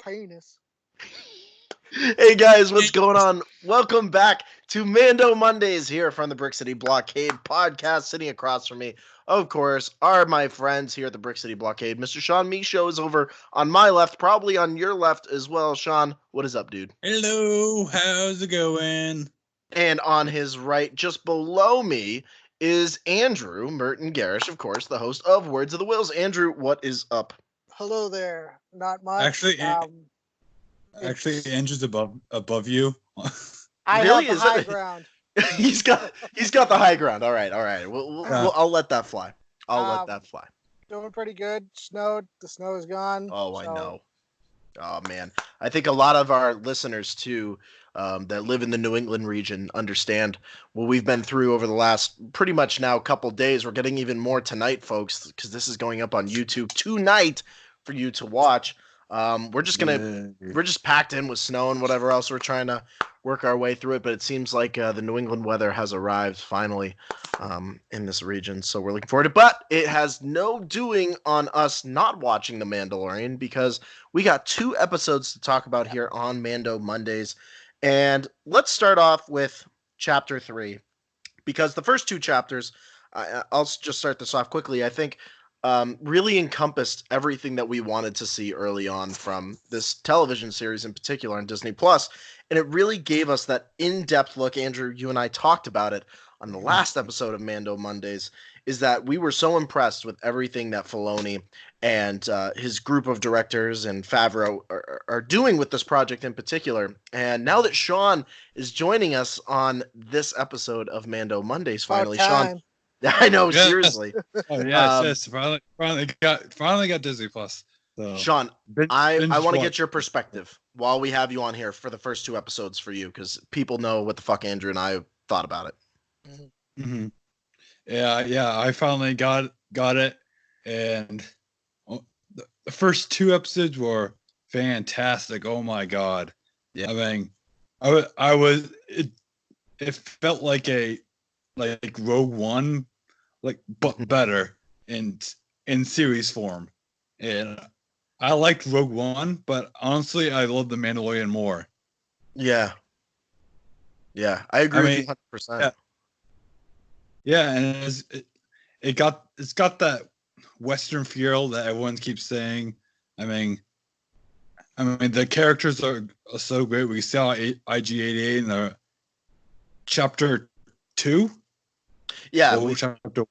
penis. Hey guys, what's going on? Welcome back to Mando Mondays here from the Brick City Blockade podcast. Sitting across from me, of course, are my friends here at the Brick City Blockade. Mr. Sean Michaud is over on my left, probably on your left as well. Sean, what is up, dude? Hello, how's it going? And on his right, just below me, is Andrew Merton Gerrish, of course, the host of Words of the Wills. Andrew, what is up? Hello there. Not much. Actually, Andrew's above you. I Really? have the high ground. he's got the high ground. All right. I'll let that fly. I'll let that fly. Doing pretty good. Snowed. The snow is gone. Oh, I know. Oh man, I think a lot of our listeners too that live in the New England region understand what we've been through over the last pretty much now couple days. We're getting even more tonight, folks, because this is going up on YouTube tonight for you to watch. We're just packed in with snow and whatever else. We're trying to work our way through it, but it seems like the New England weather has arrived finally in this region, so we're looking forward to it. But it has no doing on us not watching The Mandalorian, because we got 2 episodes to talk about here on Mando Mondays. And let's start off with Chapter 3, because the first 2 chapters, I'll just start this off quickly, I think really encompassed everything that we wanted to see early on from this television series in particular on Disney Plus. And it really gave us that in-depth look. Andrew, you and I talked about it on the last episode of Mando Mondays, is that we were so impressed with everything that Filoni and his group of directors and Favreau are doing with this project in particular. And now that Sean is joining us on this episode of Mando Mondays, finally, Sean. I know, seriously. Oh yes. Finally got Disney Plus. So. Sean, I want to get your perspective while we have you on here for the first 2 episodes for you, because people know what the fuck Andrew and I thought about it. Mm-hmm. Yeah. I finally got it, and the first 2 episodes were fantastic. Oh my god! Yeah. I mean, I was. It felt like Rogue One, but better in series form. And I liked Rogue One, but honestly, I love The Mandalorian more. Yeah, I agree with you 100%. Yeah, and it's got that Western feel that everyone keeps saying. I mean, the characters are so great. We saw IG-88 in the chapter 2. Yeah, chapter 1.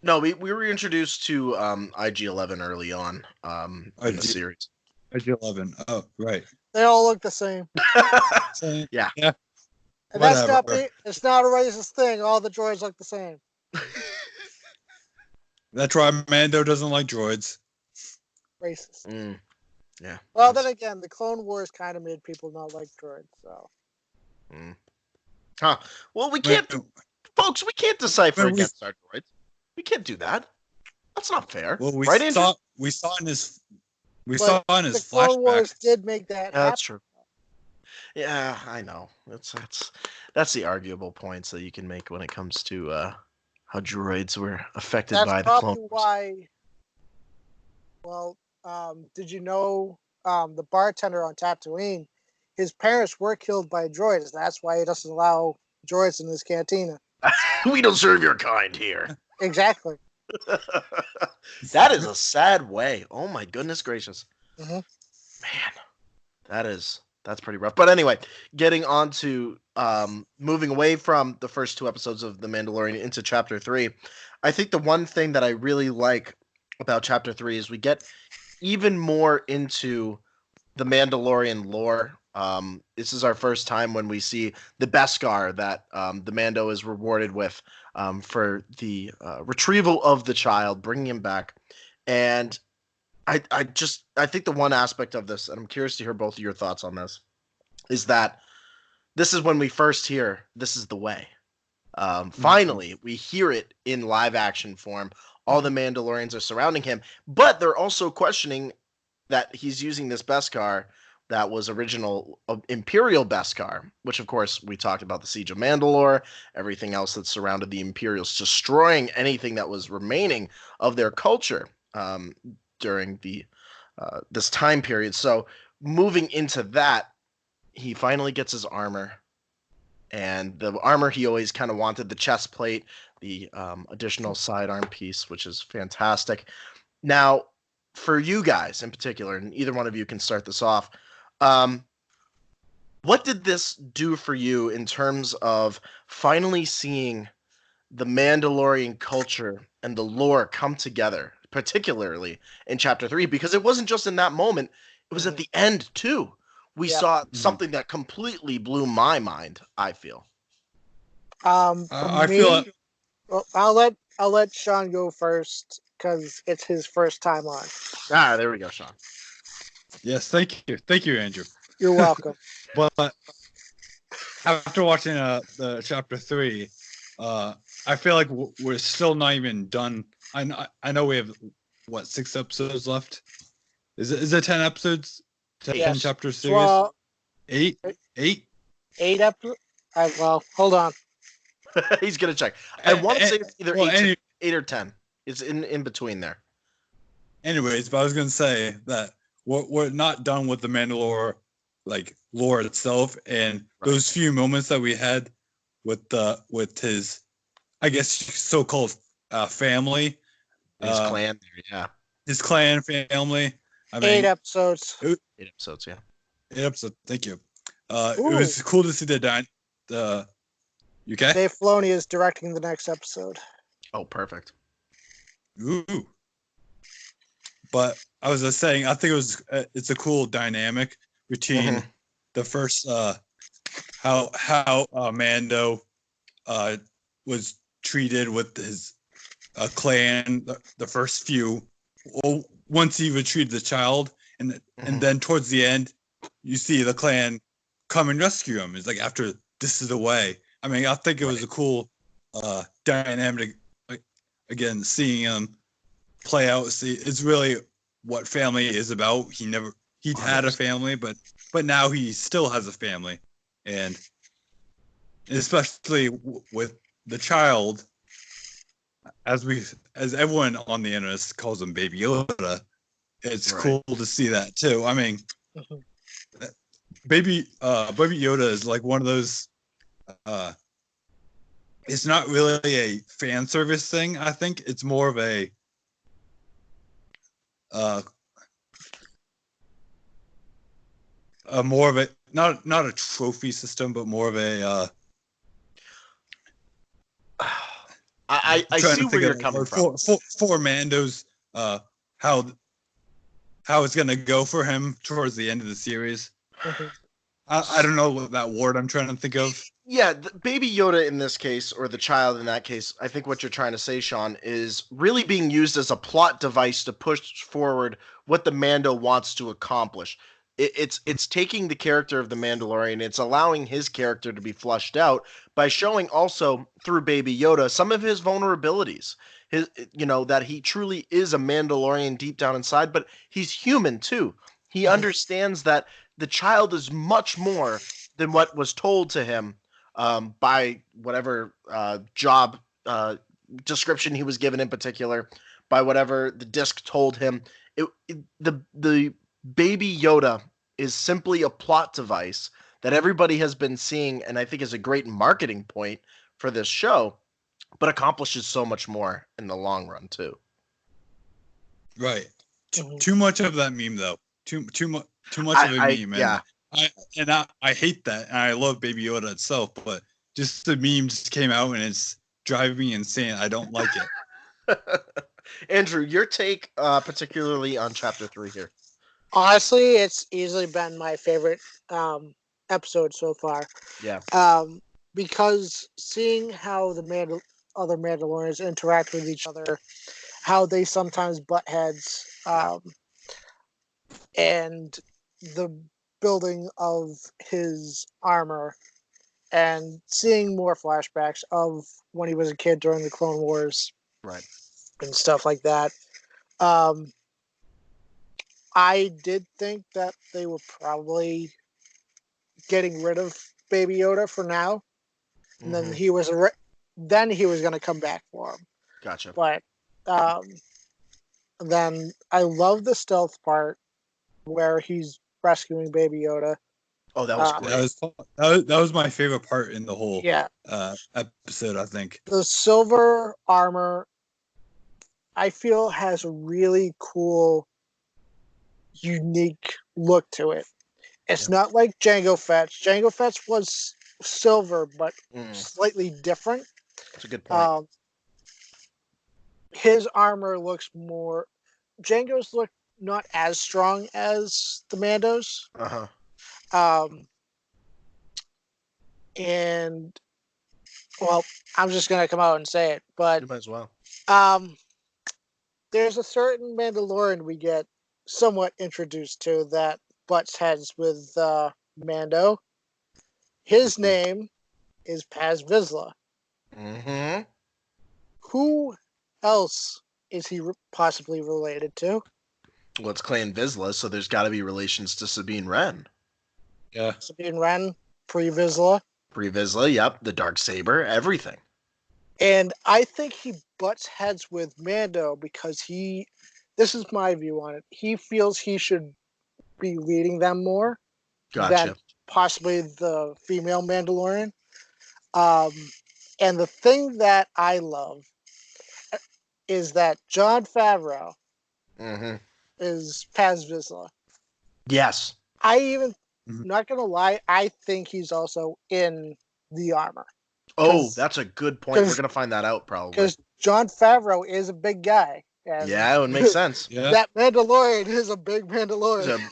No, we were introduced to IG-11 early on in the series. IG-11. Oh, right. They all look the same. Yeah. And it's not a racist thing. All the droids look the same. That's why Mando doesn't like droids. Racist. Yeah. Well, then again, the Clone Wars kind of made people not like droids, so. Well, we can't... Folks, we can't decipher against our droids. We can't do that. That's not fair. Well, we saw in his the flashback. Clone Wars did make that happen. That's true. Yeah, I know. That's the arguable points that you can make when it comes to how droids were affected by the Clone Wars. Why. Well, did you know the bartender on Tatooine? His parents were killed by droids. That's why he doesn't allow droids in his cantina. We don't serve your kind here. Exactly. That is a sad way. Oh my goodness gracious. Mm-hmm. Man, that's pretty rough. But anyway, getting on to moving away from the first 2 episodes of The Mandalorian into Chapter 3, I think the one thing that I really like about Chapter 3 is we get even more into the Mandalorian lore. This is our first time when we see the Beskar that the Mando is rewarded with for the retrieval of the child, bringing him back. And I think the one aspect of this, and I'm curious to hear both of your thoughts on this, is that this is when we first hear this is the way. Finally, we hear it in live action form. All the Mandalorians are surrounding him, but they're also questioning that he's using this Beskar that was original Imperial Beskar, which of course we talked about the Siege of Mandalore, everything else that surrounded the Imperials, destroying anything that was remaining of their culture during the this time period. So moving into that, he finally gets his armor, and the armor he always kind of wanted, the chest plate, the additional sidearm piece, which is fantastic. Now, for you guys in particular, and either one of you can start this off, what did this do for you in terms of finally seeing the Mandalorian culture and the lore come together, particularly in Chapter 3? Because it wasn't just in that moment, it was at the end, too. We Yeah. saw something that completely blew my mind, I feel. I Me, feel well, I'll let Sean go first because it's his first time on. There we go, Sean. yes. Thank you, Andrew. You're welcome. But after watching the chapter 3, I feel like we're still not even done. I know we have 6 episodes left. Is it 10 episodes? 10 Yes. chapter series? Well, 8? 8 episodes. Well, hold on. He's gonna check. I want to say it's either well, 8 or 10. It's in between there. Anyways, but I was gonna say that we're not done with the Mandalore lore itself, and those few moments that we had with his, I guess, so-called family, His clan, yeah. His clan family. I mean, 8 episodes. 8 episodes, yeah. 8 episodes. Thank you. It was cool to see the you okay? Dave Filoni is directing the next episode. Oh, perfect. Ooh. But I was just saying, I think it's a cool dynamic between the first how Mando was treated with his clan, the first few. Well, once he retrieved the child, and then towards the end, you see the clan come and rescue him. It's like after this is the way. I mean, I think it was a cool dynamic. Again, seeing him play out. See, it's really what family is about. He had a family, but now he still has a family, and especially with the child, as everyone on the internet calls him Baby Yoda. It's cool to see that too. I mean, Baby Yoda is like one of those. It's not really a fan service thing. I think it's more of a more of a not a trophy system, but more of a. I see where you're coming from. For Mando's how it's gonna go for him towards the end of the series. I don't know what that word I'm trying to think of. Yeah, Baby Yoda in this case, or the child in that case, I think what you're trying to say, Sean, is really being used as a plot device to push forward what the Mando wants to accomplish. It's taking the character of the Mandalorian, it's allowing his character to be flushed out by showing also through Baby Yoda some of his vulnerabilities. That he truly is a Mandalorian deep down inside, but he's human too. He understands that the child is much more than what was told to him by whatever job description he was given in particular, by whatever the disc told him. The Baby Yoda is simply a plot device that everybody has been seeing, and I think is a great marketing point for this show, but accomplishes so much more in the long run too. Right. Too much of that meme though. Too much of a meme. Yeah. I hate that. And I love Baby Yoda itself, but just the meme just came out and it's driving me insane. I don't like it. Andrew, your take particularly on Chapter 3 here. Honestly, it's easily been my favorite episode so far. Yeah. Because seeing how the other Mandalorians interact with each other, how they sometimes butt heads, and the building of his armor, and seeing more flashbacks of when he was a kid during the Clone Wars, right, and stuff like that. I did think that they were probably getting rid of Baby Yoda for now, and then he was going to come back for him. Gotcha. But then I love the stealth part where he's rescuing Baby Yoda. Oh, that was Uh, great. That was my favorite part in the whole Yeah, episode, I think. the silver armor, I feel, has a really cool, unique look to it. It's not like Jango Fett's. Jango Fett's was silver, but slightly different. That's a good point. His armor looks more. Jango's look not as strong as the Mandos. And well, I'm just gonna come out and say it, but You might as well. There's a certain Mandalorian we get somewhat introduced to that butts heads with Mando. His name is Paz Vizsla. Mm-hmm. Who else is he possibly related to? Well, it's Clan Vizsla, so there's got to be relations to Sabine Wren. Yeah. Sabine Wren, pre Vizsla. Pre Vizsla, yep. The Darksaber, everything. And I think he butts heads with Mando because this is my view on it, he feels he should be leading them more than Gotcha. possibly the female Mandalorian. And the thing that I love is that Jon Favreau is Paz Vizsla. Yes. I even, not gonna lie, I think he's also in the armor. Oh, that's a good point. We're gonna find that out probably. Because Jon Favreau is a big guy. And yeah, it would make sense. That Mandalorian is a big Mandalorian.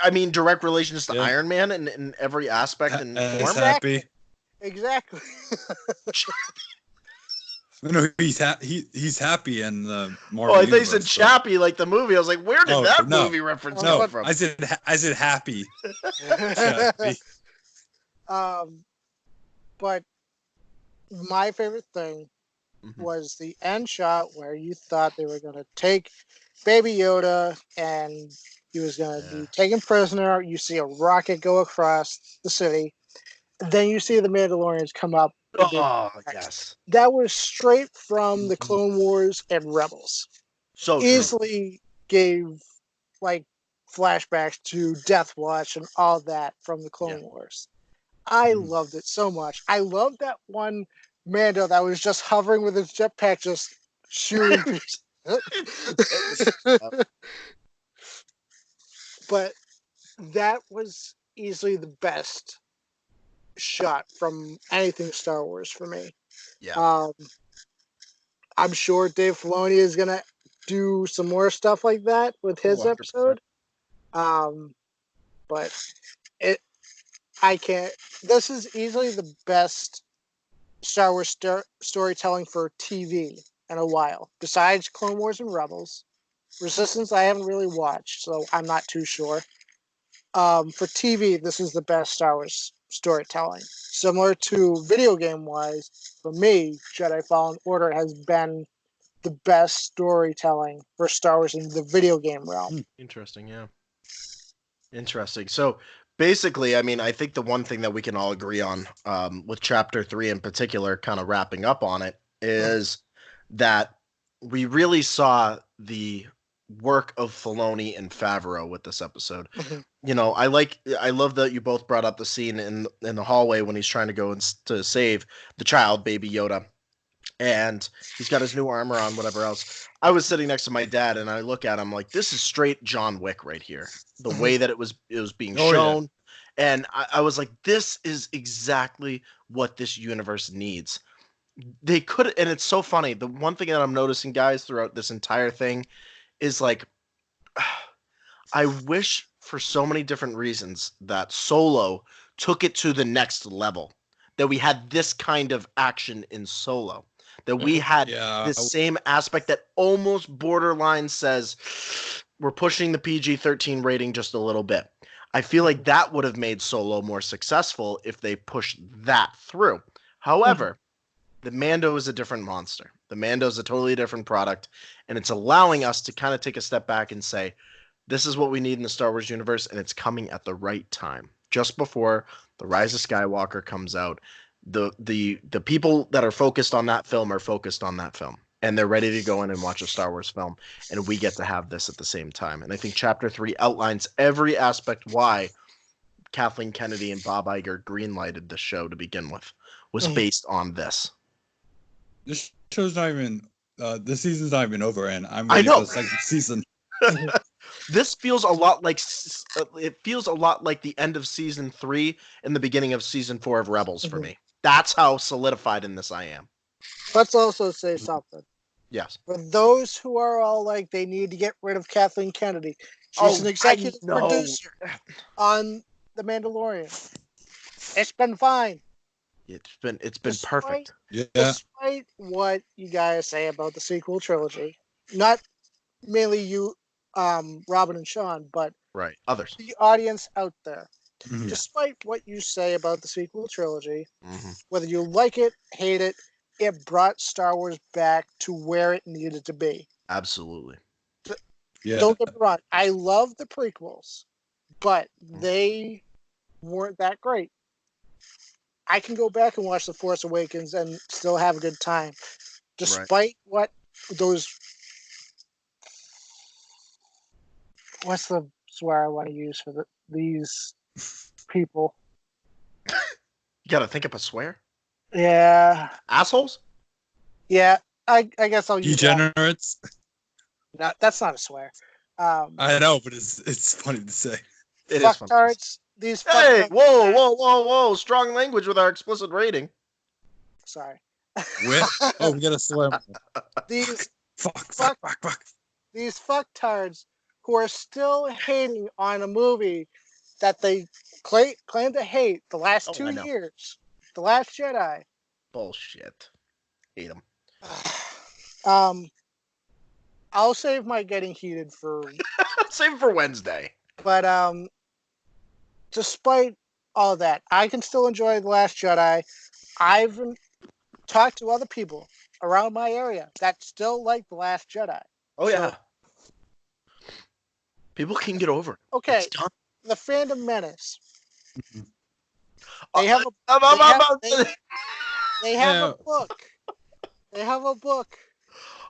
I mean, direct relations to Iron Man in every aspect and form. Exactly. No, he's happy in the Marvel. Oh, I thought you said Chappie, like the movie. I was like, where did that movie reference come from? I said happy. But my favorite thing was the end shot where you thought they were going to take Baby Yoda and he was going to be taken prisoner. You see a rocket go across the city. Then you see the Mandalorians come up. Oh, yes. That was straight from the Clone Wars and Rebels. So easily gave like flashbacks to Death Watch and all that from the Clone Wars. I loved it so much. I loved that one Mando that was just hovering with his jetpack, just shooting. But that was easily the best shot from anything Star Wars for me. Yeah. I'm sure Dave Filoni is gonna do some more stuff like that with his episode. But I can't. This is easily the best Star Wars storytelling for TV in a while, besides Clone Wars and Rebels. Resistance I haven't really watched, so I'm not too sure. For TV, this is the best Star Wars storytelling. Similar to video game wise, for me, Jedi Fallen Order has been the best storytelling for Star Wars in the video game realm. Interesting, yeah. Interesting. So basically, I mean, I think the one thing that we can all agree on with Chapter 3 in particular, kind of wrapping up on it, is that we really saw the work of Filoni and Favreau with this episode. You know, I love that you both brought up the scene in the hallway when he's trying to go to save the child, Baby Yoda, and he's got his new armor on, whatever else. I was sitting next to my dad, and I look at him like, this is straight John Wick right here. The way that it was being shown, and I was like, this is exactly what this universe needs. They could, and it's so funny. The one thing that I'm noticing, guys, throughout this entire thing is like, I wish for so many different reasons that Solo took it to the next level, that we had this kind of action in Solo, that we had this same aspect that almost borderline says we're pushing the PG-13 rating just a little bit. I feel like that would have made Solo more successful if they pushed that through. However, the Mando is a different monster. The Mando is a totally different product, and it's allowing us to kind of take a step back and say, this is what we need in the Star Wars universe, and it's coming at the right time. Just before The Rise of Skywalker comes out, the people that are focused on that film are focused on that film. and they're ready to go in and watch a Star Wars film, and we get to have this at the same time. And I think Chapter 3 outlines every aspect why Kathleen Kennedy and Bob Iger greenlighted the show to begin with, was based on this. This show's not even, this season's not even over, and I'm ready for the second season. This feels a lot like, it feels a lot like the end of season 3 and the beginning of season 4 of Rebels for me. That's how solidified in this I am. Let's also say something. Yes. For those who are all like, they need to get rid of Kathleen Kennedy. She's an executive producer on The Mandalorian. It's been fine. It's been perfect. Yeah. Despite what you guys say about the sequel trilogy, not mainly you, Robin and Sean, but others, the audience out there. Despite what you say about the sequel trilogy, whether you like it, hate it, it brought Star Wars back to where it needed to be. Absolutely. Don't get me wrong. I love the prequels, but they weren't that great. I can go back and watch The Force Awakens and still have a good time, despite what those. What's the swear I want to use for these people? You got to think up a swear. Yeah. Assholes. Yeah, I guess I'll use degenerates. No, that's not a swear. I know, but it's funny to say. It is funny. Fucktards. These. Hey, whoa! Strong language with our explicit rating. Sorry. We gotta swear. These fuck. These fucktards who are still hating on a movie that they claim to hate the last 2 years. The Last Jedi. Bullshit. Hate them. I'll save my getting heated for save it for Wednesday. But despite all that, I can still enjoy The Last Jedi. I've talked to other people around my area that still like The Last Jedi. Oh yeah. People can get over it. Okay. The Phantom Menace. They have a book. They have a book.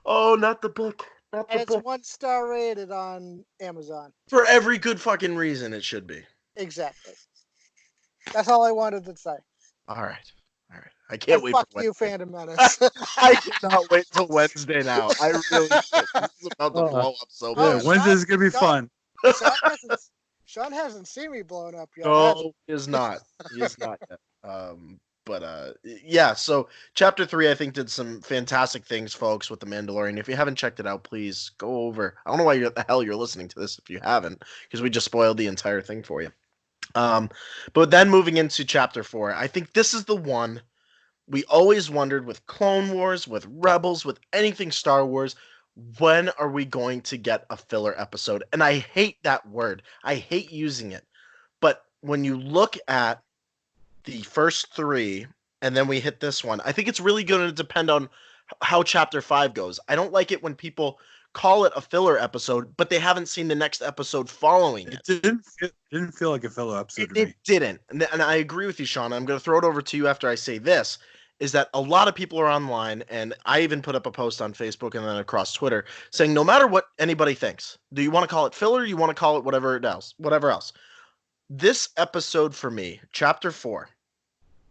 Oh, not the book. And it's 1-star rated on Amazon. For every good fucking reason it should be. Exactly. That's all I wanted to say. All right. I can't wait for Wednesday. You, Phantom Menace. I cannot wait till Wednesday now. I really can't. This is about to blow up so bad. Yeah, Wednesday's going to be fun. Sean hasn't seen me blown up yet. No, he is not. He is not yet. Yeah, so Chapter 3, I think, did some fantastic things, folks, with The Mandalorian. If you haven't checked it out, please go over. I don't know why the hell you're listening to this if you haven't, because we just spoiled the entire thing for you. But then moving into Chapter 4, I think this is the one we always wondered with Clone Wars, with Rebels, with anything Star Wars, when are we going to get a filler episode? And I hate that word. I hate using it. But when you look at the first 3, and then we hit this one, I think it's really going to depend on how Chapter 5 goes. I don't like it when people call it a filler episode, but they haven't seen the next episode following it. It didn't feel like a filler episode to me. It didn't. And I agree with you, Sean. I'm going to throw it over to you after I say this, is that a lot of people are online, and I even put up a post on Facebook and then across Twitter saying no matter what anybody thinks, do you want to call it filler? You want to call it whatever else. This episode for me, Chapter 4,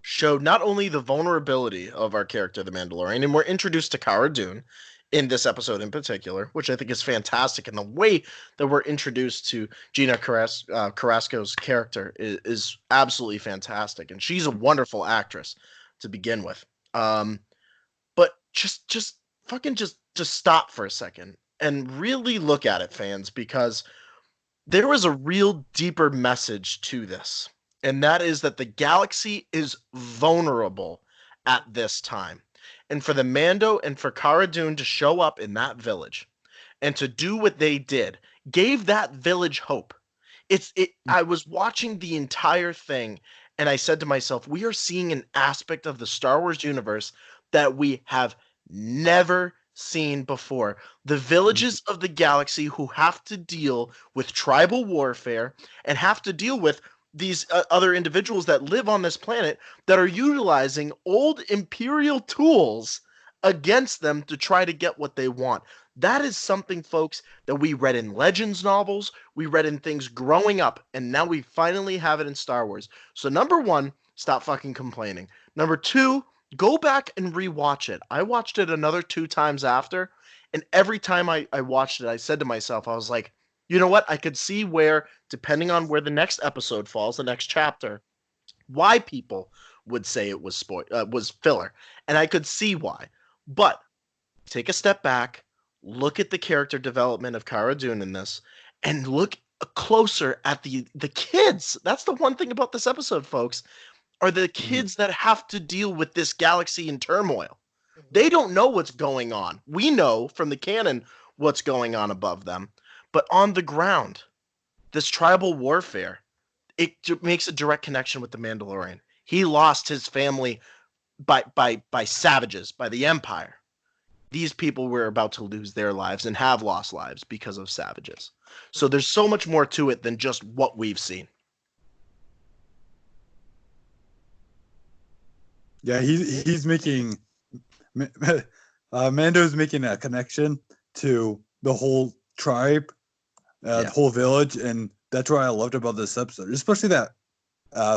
showed not only the vulnerability of our character, the Mandalorian, and we're introduced to Cara Dune in this episode in particular, which I think is fantastic, and the way that we're introduced to Gina Carrasco's character is absolutely fantastic, and she's a wonderful actress to begin with. But just stop for a second and really look at it, fans, because there was a real deeper message to this. And that is that the galaxy is vulnerable at this time. And for the Mando and for Cara Dune to show up in that village and to do what they did gave that village hope. I was watching the entire thing and I said to myself, we are seeing an aspect of the Star Wars universe that we have never seen before. The villages of the galaxy who have to deal with tribal warfare and have to deal with these other individuals that live on this planet that are utilizing old Imperial tools against them to try to get what they want. That is something, folks, that we read in Legends novels, we read in things growing up, and now we finally have it in Star Wars. So number one, stop fucking complaining. Number two, go back and rewatch it. I watched it another 2 times after, and every time I watched it, I said to myself, I was like, you know what? I could see where, depending on where the next episode falls, the next chapter, why people would say it was filler, and I could see why. But take a step back, look at the character development of Cara Dune in this, and look closer at the kids. That's the one thing about this episode, folks, are the kids that have to deal with this galaxy in turmoil. They don't know what's going on. We know from the canon what's going on above them, but on the ground, this tribal warfare, it makes a direct connection with the Mandalorian. He lost his family by savages, by the Empire. These people were about to lose their lives and have lost lives because of savages. So there's so much more to it than just what we've seen. Yeah, he's making Mando's making a connection to the whole tribe, the whole village, and that's what I loved about this episode, especially that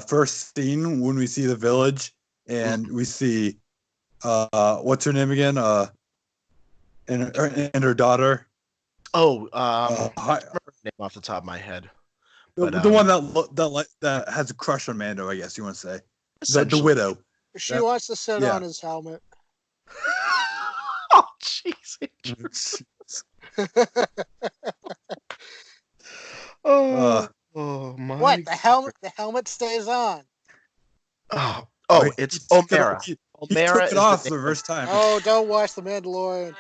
first scene when we see the village and we see what's her name again, and her daughter. Oh, I don't remember her name off the top of my head. But, the one that has a crush on Mando, I guess you want to say, the widow. She wants to sit on his helmet. Oh, jeez. Oh my! What the helmet stays on. Oh, it's Omera. He took it off the first time. Oh, don't watch The Mandalorian.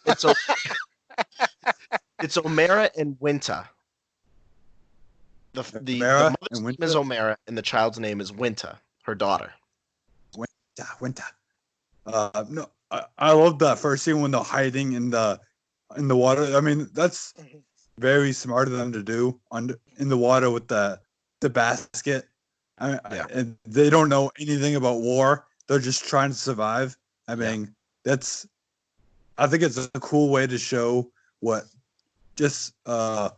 It's Omera and Winta. The mother's name is Omera, and the child's name is Winta, her daughter. Winta. No, I love that first scene when they're hiding in the water. I mean, that's very smart of them to do in the water with the basket. And they don't know anything about war. They're just trying to survive. I mean, I think it's a cool way to show what just those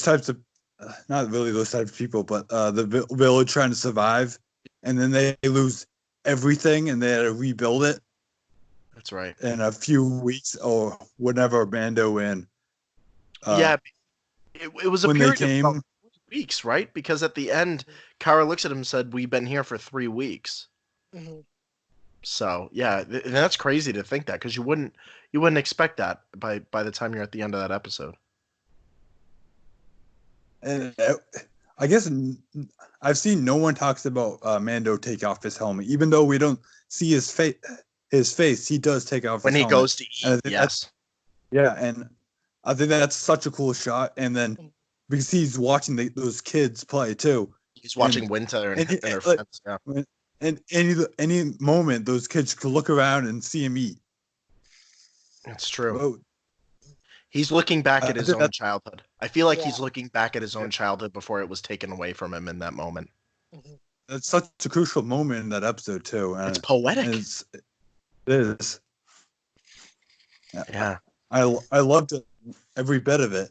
types of not really those types of people, but the village trying to survive, and then they lose everything and they had to rebuild it. That's right. In a few weeks or whenever Mando in. It was a period of about 3 weeks, right? Because at the end, Cara looks at him and said, "We've been here for 3 weeks." Mm-hmm. So that's crazy to think that, because you wouldn't expect that by the time you're at the end of that episode. And I guess I've seen no one talks about Mando take off his helmet, even though we don't see his face. He does take off when his he helmet. goes to eat. Yes. Yeah, and I think that's such a cool shot. And then because he's watching those kids play too. He's watching Winter and her friends. Yeah. And any moment, those kids could look around and see him eat. That's true. Oh. He's looking back at his own childhood. I feel like he's looking back at his own childhood before it was taken away from him in that moment. That's such a crucial moment in that episode too. It's poetic. It is. Yeah. I loved it, every bit of it.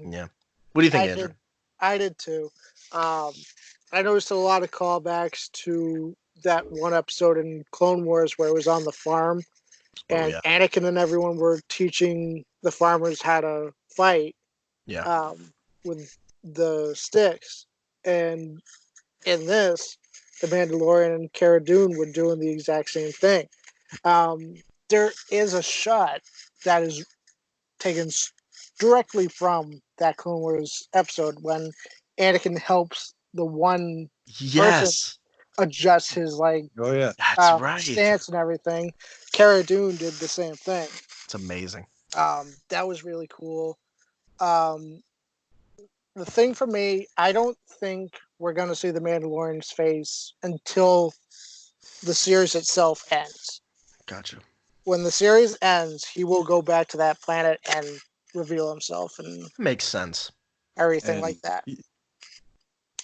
Yeah. What do you think, Andrew? I did too. I noticed a lot of callbacks to that one episode in Clone Wars where it was on the farm, and Anakin and everyone were teaching the farmers how to fight. Yeah. With the sticks, and in this, the Mandalorian and Cara Dune were doing the exact same thing. There is a shot that is taken directly from that Clone Wars episode when Anakin helps the one person adjust his that's right, stance and everything. Cara Dune did the same thing. It's amazing. That was really cool. The thing for me, I don't think we're going to see the Mandalorian's face until the series itself ends. Gotcha. When the series ends, he will go back to that planet and reveal himself, and makes sense. Everything like that.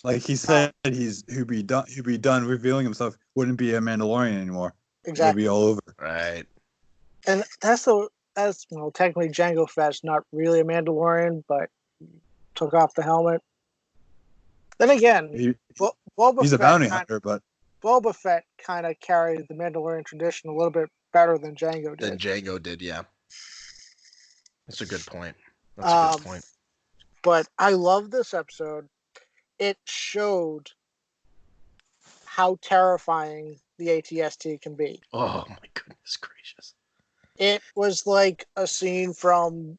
Like he said, he'd be done revealing himself. Wouldn't be a Mandalorian anymore. It'll be all over. Right. And that's technically Jango Fett's not really a Mandalorian, but took off the helmet. Then again, He's a bounty hunter, but Boba Fett kind of carried the Mandalorian tradition a little bit better than Jango did. Than Jango did, yeah. That's a good point. That's a good point. But I love this episode. It showed how terrifying the ATST can be. Oh my goodness gracious. It was like a scene from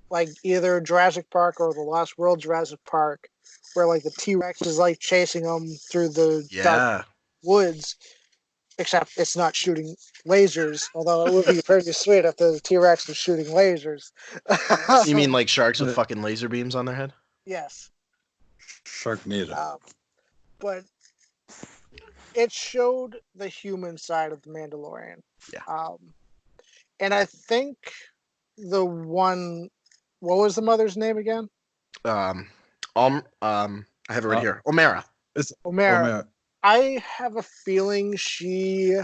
like either Jurassic Park or the Lost World Jurassic Park, where like the T-Rex is like chasing them through the dark woods, except it's not shooting lasers, although it would be pretty sweet if the T-Rex was shooting lasers. You mean like sharks with fucking laser beams on their head? Yes. Sharknado. But it showed the human side of the Mandalorian. Yeah. And I think the one, what was the mother's name again? I have it right here. Omera. It's Omera. I have a feeling she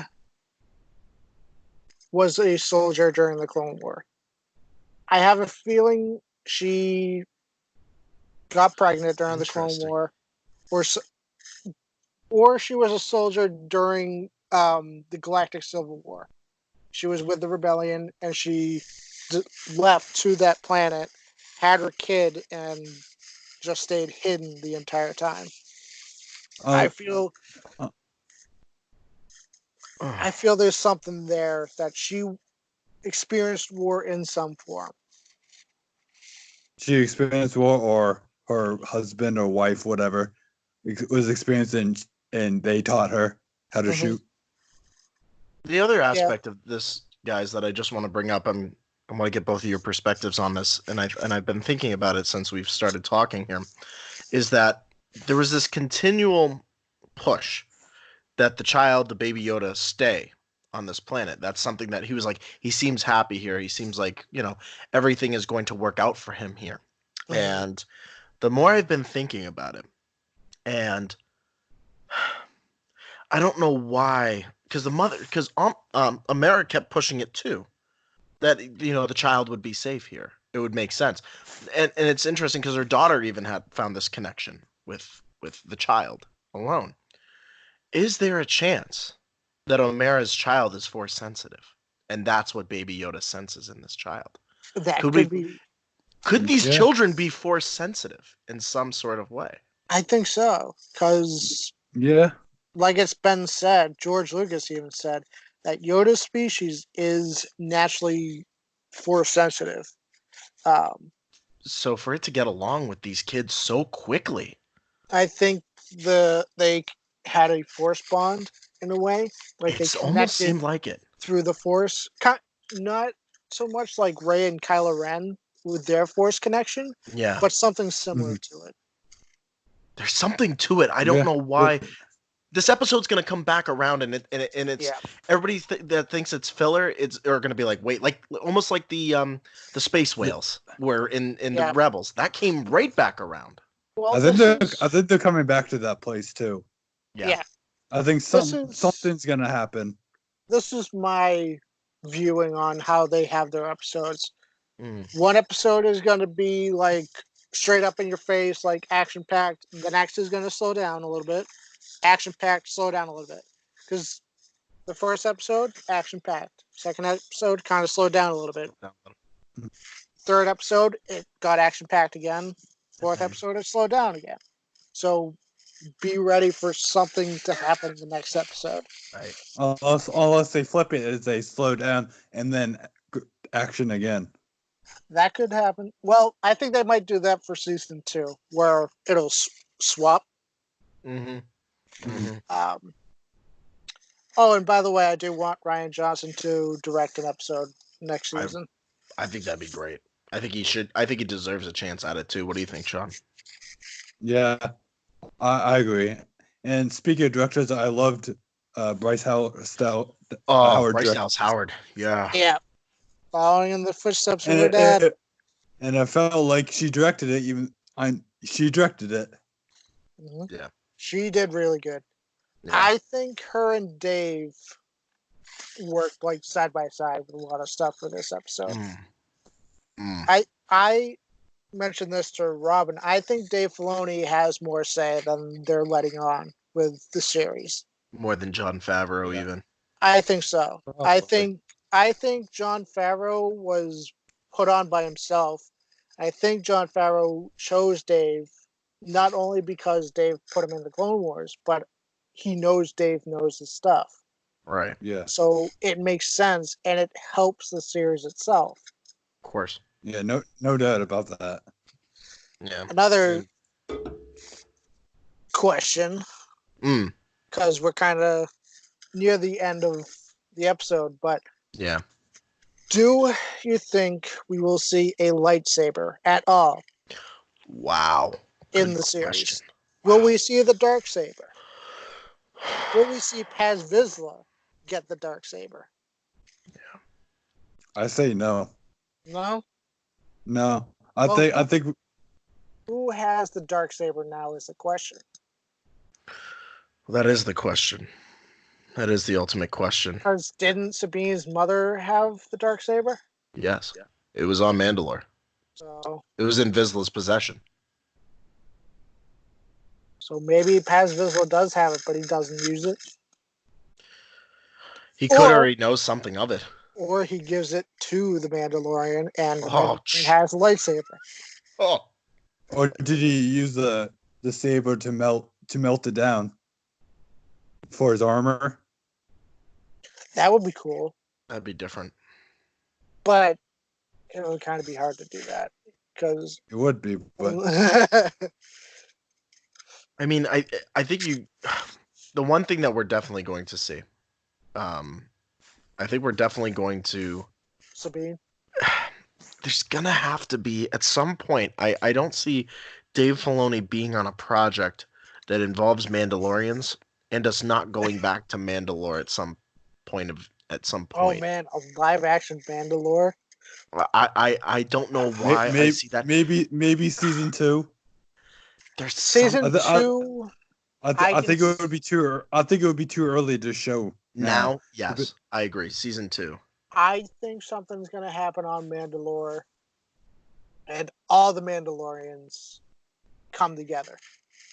was a soldier during the Clone War. I have a feeling she got pregnant during the Clone War, or she was a soldier during the Galactic Civil War. She was with the rebellion, and she left to that planet, had her kid, and just stayed hidden the entire time. I feel there's something there that she experienced war in some form. She experienced war, or her husband or wife, whatever, was experiencing, and they taught her how to shoot. The other aspect of this, guys, that I just want to bring up, I want to get both of your perspectives on this, and I've been thinking about it since we've started talking here, is that there was this continual push that the baby Yoda, stay on this planet. That's something that he was like, he seems happy here. He seems like, everything is going to work out for him here. Mm-hmm. And the more I've been thinking about it, and I don't know why, because Omera kept pushing it too, that the child would be safe here. It would make sense, and it's interesting because her daughter even had found this connection with the child alone. Is there a chance that Omera's child is force sensitive, and that's what Baby Yoda senses in this child? That could be. Could these children be force sensitive in some sort of way? I think so, because like it's been said, George Lucas even said that Yoda's species is naturally force sensitive. So for it to get along with these kids so quickly, I think they had a force bond in a way, like it almost seemed like it through the force. Not so much like Rey and Kylo Ren with their force connection, but something similar to it. There's something to it. I don't know why. This episode's gonna come back around, and it's everybody that thinks it's filler. Are gonna be like, wait, like almost like the space whales were in the Rebels. That came right back around. Well, I think they're coming back to that place too. Yeah. I think something's gonna happen. This is my viewing on how they have their episodes. One episode is gonna be like straight up in your face, like action packed. The next is gonna slow down a little bit. Action packed, slow down a little bit. Because the first episode, action packed. Second episode, kind of slowed down a little bit. Third episode, it got action packed again. Fourth episode, it slowed down again. So be ready for something to happen in the next episode. Right. Unless they flip it as they slow down and then action again. That could happen. Well, I think they might do that for season 2, where it'll swap. Mm-hmm. Oh, and by the way, I do want Rian Johnson to direct an episode next season. I think that'd be great. I think he should. I think he deserves a chance at it too. What do you think, Sean? Yeah, I agree. And speaking of directors, I loved Bryce Howard. Bryce Dallas Howard. Yeah. Yeah. Following in the footsteps of her dad. And I felt like she directed it. She directed it. Mm-hmm. Yeah. She did really good. Yeah. I think her and Dave worked like side by side with a lot of stuff for this episode. I mentioned this to Robin. I think Dave Filoni has more say than they're letting on with the series. More than Jon Favreau, Yeah. even. I think so. Probably. I think Jon Favreau was put on by himself. I think Jon Favreau chose Dave not only because Dave put him in the Clone Wars, but he knows Dave knows his stuff. Right. Yeah. So it makes sense and it helps the series itself. Of course. Yeah. No doubt about that. Yeah. Another question, Mm. because we're kind of near the end of the episode, but Yeah. do you think we will see a lightsaber at all Wow. in Good the series? question. Will Wow. we see the dark saber? Will we see Paz Vizsla get the dark saber? I say no. No. No. Well, I think who has the dark saber now is the question. That is the question. That is the ultimate question. Because didn't Sabine's mother have the dark saber? Yes. It was on Mandalore. So It was in Vizsla's possession. maybe Paz Vizsla does have it, but he doesn't use it. He could already know something of it. Or he gives it to the Mandalorian, and the Oh, Mandalorian has a lightsaber. Oh. or did he use the saber to melt it down for his armor? That would be cool, That'd be different. but it would kind of be hard to do that because It would be, but I mean, I think the one thing that we're definitely going to see, I think we're definitely going to. Sabine. There's gonna have to be at some point. I don't see Dave Filoni being on a project that involves Mandalorians and us not going back to Mandalore at some point. Oh man, a live action Mandalore. I don't know why I see that. Maybe season 2. There's Season I- 2. I think it would be too. I think it would be too early to show now. Yes, I agree. Season 2. I think something's gonna happen on Mandalore, and all the Mandalorians come together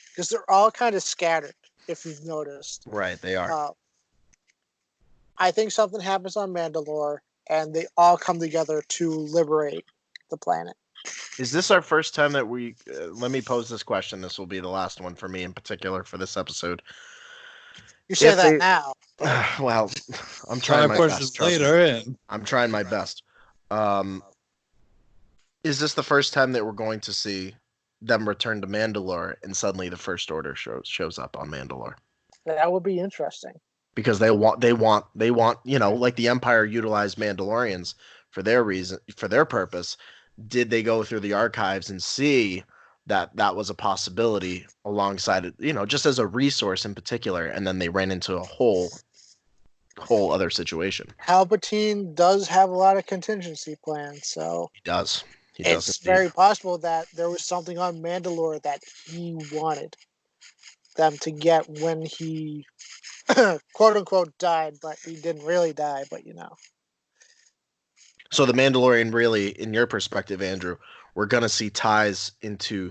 because they're all kind of scattered. If you've noticed, Right, they are. I think something happens on Mandalore, and they all come together to liberate the planet. Is this our first time that we? Let me pose this question. This will be the last one for me in particular for this episode. You say If that they- now. Well, I'm trying my best. Trust me. later in. I'm trying my best. Is this the first time that we're going to see them return to Mandalore and suddenly the First Order shows up on Mandalore? That would be interesting. Because they want, like the Empire utilized Mandalorians for their purpose. Did they go through the archives and see that was a possibility alongside it, just as a resource in particular, and then they ran into a whole other situation. Palpatine does have a lot of contingency plans, so He does. It's very possible that there was something on Mandalore that he wanted them to get when he quote unquote died, but he didn't really die, but So the Mandalorian, really, in your perspective, Andrew, we're gonna see ties into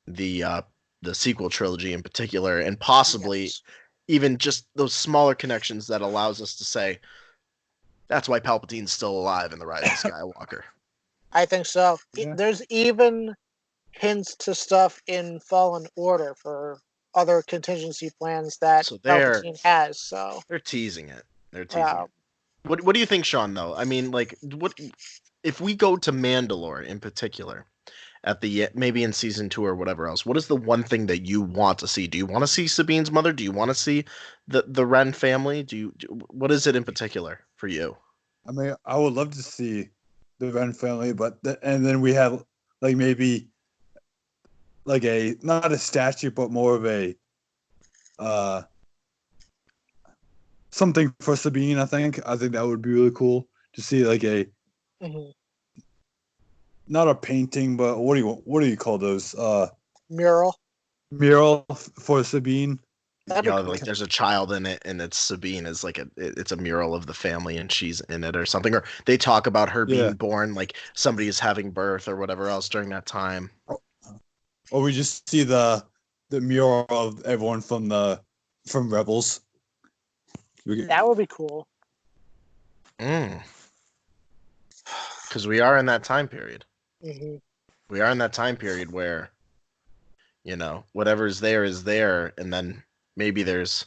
the sequel trilogy in particular, and possibly Yes. even just those smaller connections that allows us to say that's why Palpatine's still alive in The Rise of Skywalker. I think so. Yeah. There's even hints to stuff in Fallen Order for other contingency plans that So Palpatine has. So they're teasing it. They're teasing it. What do you think, Sean? Though, I mean, like, what if we go to Mandalore in particular? At the maybe in season 2 or whatever else, what is the one thing that you want to see? Do you want to see Sabine's mother? Do you want to see the Wren family? What is it in particular for you? I mean, I would love to see the Wren family, and then we have like maybe like a not a statue, but more of a something for Sabine. I think that would be really cool to see like a not a painting, but what do you call those? mural Mural for Sabine. That'd be cool. like there's a child in it, and it's Sabine is like it's a mural of the family, and she's in it or something, or they talk about her being born, like somebody is having birth or whatever else during that time. Or we just see the mural of everyone from Rebels. That would be cool. Because we are in that time period. Mm-hmm. We are in that time period where, whatever's there is there, and then maybe there's.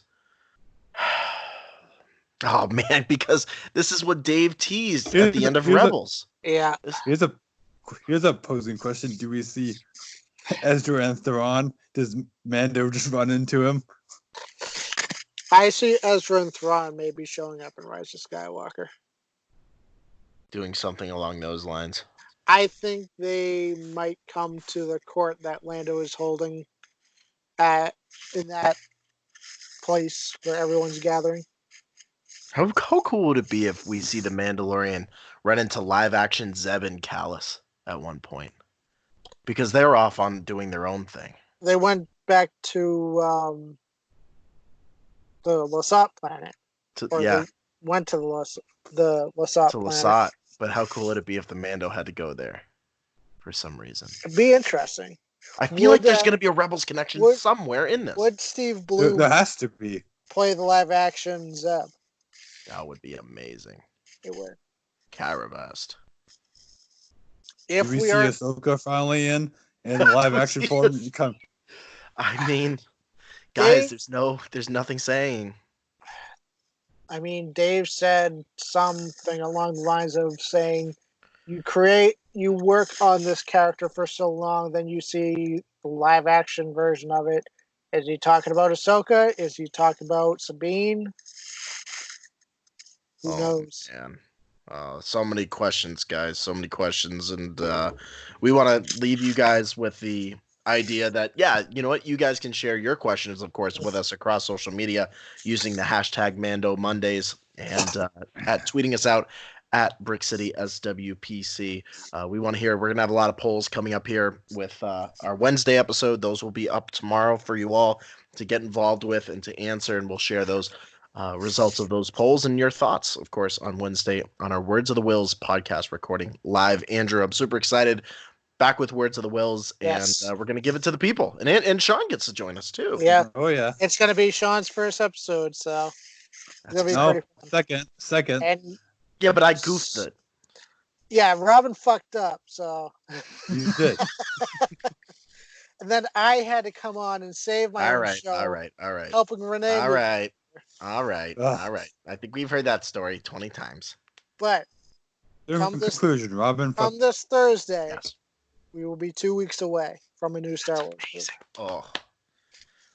Oh man, because this is what Dave teased at the end of Rebels. Yeah. Here's a posing question: do we see Ezra and Thrawn? Does Mando just run into him? I see Ezra and Thrawn maybe showing up in Rise of Skywalker. Doing something along those lines. I think they might come to the court that Lando is holding in that place where everyone's gathering. How cool would it be if we see the Mandalorian run into live action Zeb and Callus at one point? Because they're off on doing their own thing. They went back to the Lasat planet. They went to the Lasat planet. But how cool would it be if the Mando had to go there for some reason? It'd be interesting. I feel like there's going to be a Rebels connection somewhere in this. Would Steve Blum there has to be play the live action Zeb? That would be amazing. It would. Caravast. If we see Ahsoka finally in live action form, you come. I mean, guys, there's nothing saying. I mean, Dave said something along the lines of saying, you work on this character for so long, then you see the live action version of it. Is he talking about Ahsoka? Is he talking about Sabine? Who knows? Man. So many questions, guys. So many questions. And we want to leave you guys with the idea that, you know what? You guys can share your questions, of course, with us across social media using the hashtag Mando Mondays and tweeting us out at Brick City SWPC. We want to hear. We're going to have a lot of polls coming up here with our Wednesday episode. Those will be up tomorrow for you all to get involved with and to answer, and we'll share those results of those polls and your thoughts, of course, on Wednesday on our Words of the Wills podcast recording live. Andrew, I'm super excited. Back with Words of the Wills, yes. And we're going to give it to the people. And Sean gets to join us, too. Yeah. Oh, yeah. It's going to be Sean's first episode, so it's going to be pretty fun. Second. And, yeah, but I goofed it. Yeah, Robin fucked up, so. You did. And then I had to come on and save my own show. All right. Helping Renee. All right. I think we've heard that story 20 times. But conclusion, Robin. From this Thursday, we will be 2 weeks away from a new Star Wars. Amazing.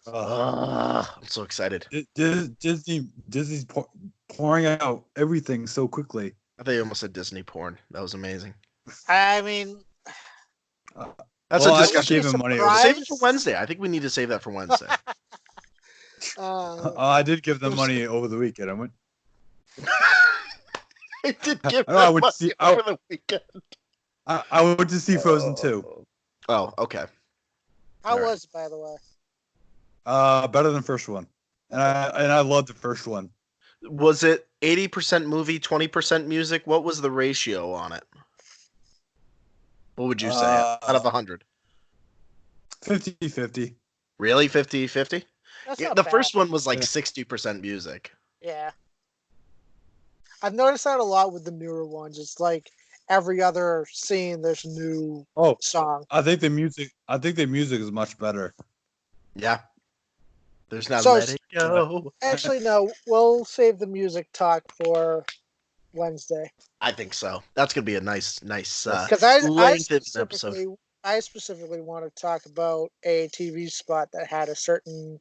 I'm so excited. Disney's pouring out everything so quickly. I thought you almost said Disney porn. That was amazing. I mean, that's a discussion. Save it for Wednesday. I think we need to save that for Wednesday. I did give them money over the weekend. I went. I did give them money over the weekend. I went to see Frozen 2. Oh, okay. How was it, by the way? Better than the first one, and I loved the first one. Was it 80% movie, 20% music? What was the ratio on it? What would you say out of 100? 50-50. Really, 50-50? Yeah, the first one was like 60% music. Yeah. I've noticed that a lot with the newer ones. It's like every other scene there's a new song. I think the music is much better. Yeah. There's not Let It Go. Actually, no. We'll save the music talk for Wednesday. I think so. That's gonna be a nice because episode. I specifically want to talk about a TV spot that had a certain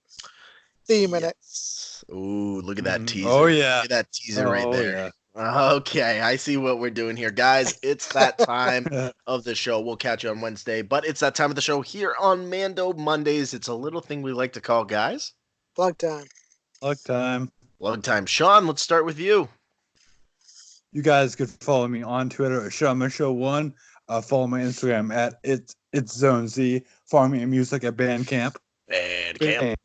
theme in it. Ooh, look at that teaser. Oh yeah, look at that teaser right there. Yeah. Okay, I see what we're doing here, guys. It's that time of the show. We'll catch you on Wednesday, but it's that time of the show here on Mando Mondays. It's a little thing we like to call, guys, Plug time. Plug time. Sean, let's start with you. You guys could follow me on Twitter at SeanMichaud1. Follow my Instagram at it's Zone Z. Follow me in music at Bandcamp. Bandcamp.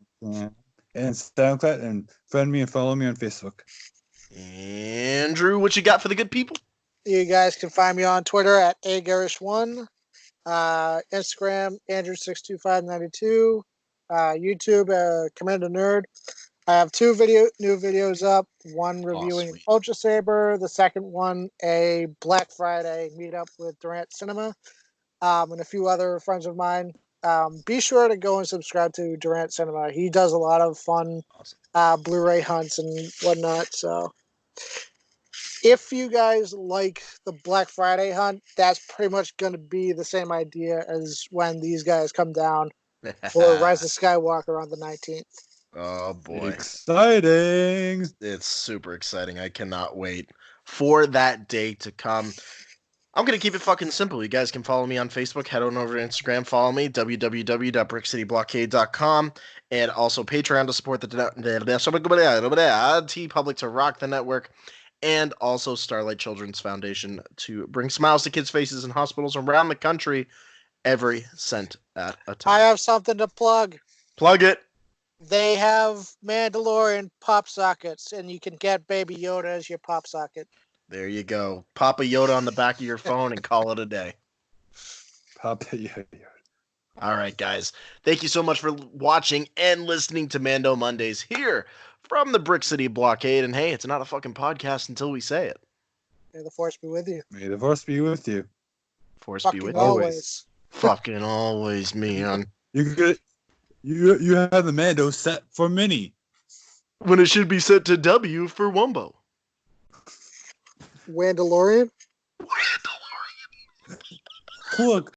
and SoundCloud, and friend me and follow me on Facebook. Andrew, what you got for the good people? You guys can find me on Twitter at agerrish1, Instagram Andrew62592, YouTube Commander Nerd. I have two new videos up. One reviewing sweet. Ultra Saber. The second one a Black Friday meetup with Durant Cinema, and a few other friends of mine. Be sure to go and subscribe to Durant Cinema. He does a lot of fun Blu-ray hunts and whatnot. So if you guys like the Black Friday hunt, that's pretty much going to be the same idea as when these guys come down for Rise of Skywalker on the 19th. Oh boy. Exciting. It's super exciting. I cannot wait for that day to come. I'm going to keep it fucking simple. You guys can follow me on Facebook. Head on over to Instagram. Follow me, www.brickcityblockade.com. And also Patreon to support the T-Public to rock the network. And also Starlight Children's Foundation to bring smiles to kids' faces in hospitals around the country every cent at a time. I have something to plug. Plug it. They have Mandalorian pop sockets, and you can get Baby Yoda as your pop socket. There you go. Pop a Yoda on the back of your phone and call it a day. Pop Yoda. All right, guys. Thank you so much for watching and listening to Mando Mondays here from the Brick City Blockade. And hey, it's not a fucking podcast until we say it. May the Force be with you. May the Force be with you. Force Fucking be with always. you. Fucking always, man. You have the Mando set for Mini. When it should be set to W for Wumbo. Mandalorian? Mandalorian. Look.